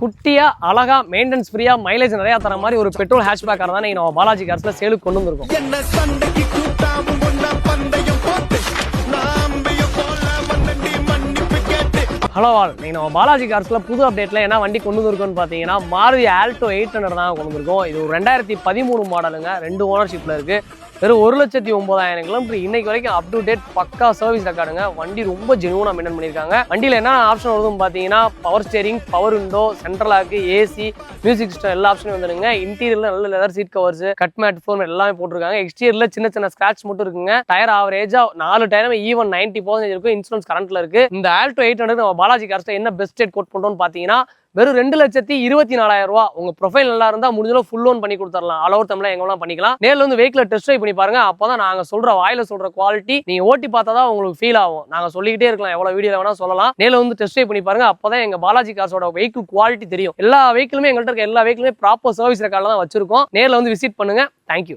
குட்டியா அழகா மெயின்டெனன்ஸ் ஃப்ரீயா மைலேஜ் நிறைய தர மாதிரி ஒரு பெட்ரோல் ஹேஷ்பேக் கார் தான் நம்ம பாலாஜி கார்ஸ்ல சேலுக்கு கொண்டு வந்திருக்கோம். ஹலோ ஆல், நீங்க நம்ம பாலாஜி கார்ஸ்ல புது அப்டேட்ல என்ன வண்டி கொண்டு வந்திருக்கோம்னு பாத்தீங்கன்னா மாருதி ஆல்டோ 800 தான் கொண்டு வந்திருக்கோம். இது ஒரு 2013 மாடலுங்க, 2 ஓனர்ஷிப்ல இருக்கு. வெறும் 1,09,000 கிலோமீட்டர் இன்னைக்கு வரைக்கும் அப் டு டேட் பக்கா சர்வீஸ் ரெக்கார்டுங்க. வண்டி ரொம்ப ஜெனுவனா மெயின்டைன் பண்ணியிருக்காங்க. வண்டியில் என்ன ஆப்ஷன் வருதுன்னு பார்த்தீங்கன்னா power steering, power window, central lock, AC, music system எல்லா ஆப்ஷனும் வந்துருங்க. இன்டீரியர்ல நல்ல leather seat covers, cut mat phone எல்லாமே போட்டிருக்காங்க. எக்ஸ்டீரியர்ல சின்ன சின்ன ஸ்கிராட்ச் மட்டும் இருக்குங்க. டயர் ஆவரேஜா 4 டயருமே ஈவன் 90% இருக்கும். இன்சூரன்ஸ் கரண்ட்ல இருக்கு. இந்த ஆல்டோ 800 நம்ம பாலாஜி கார்ஸ்ல என்ன பெஸ்ட் ரேட் கோட் பண்றோம்னு பார்த்தீங்கன்னா வெறும் 2,24,000 ரூபா. உங்க ப்ரொஃபைல் நல்லா இருந்தா முடிஞ்சளவு ஃபுல் லோன் பண்ணி கொடுத்துடலாம். ஆல் ஓவர் தமிழ்ல எங்கெல்லாம் பண்ணிக்கலாம். நேரில் வந்து வெஹிக்கிள் டெஸ்ட் ட்ரைவ் பண்ணி பாருங்க. அப்பதான் நாங்க சொல்ற வாயில சொல்ற குவாலிட்டி நீங்க ஓட்டி பார்த்தா தான் உங்களுக்கு ஃபீல் ஆகும். நாங்க சொல்லிக்கிட்டே இருக்கலாம், எவ்வளவு வீடியோ வேணா சொல்லலாம். நேரில் வந்து டெஸ்ட் ட்ரைவ் பண்ணி பாருங்க. அப்பதான் எங்க பாலாஜி கார்ஸோட வெஹிக்கிள் குவாலிட்டி தெரியும். எல்லா வெஹிக்கிளுமே எங்கள்கிட்ட இருக்க எல்லா வெஹிக்கிளுமே ப்ராப்பர் சர்வீஸ் ரெக்கார்ட்ல தான் வச்சிருக்கோம். நேரில் வந்து விசிட் பண்ணுங்க. தேங்க்யூ.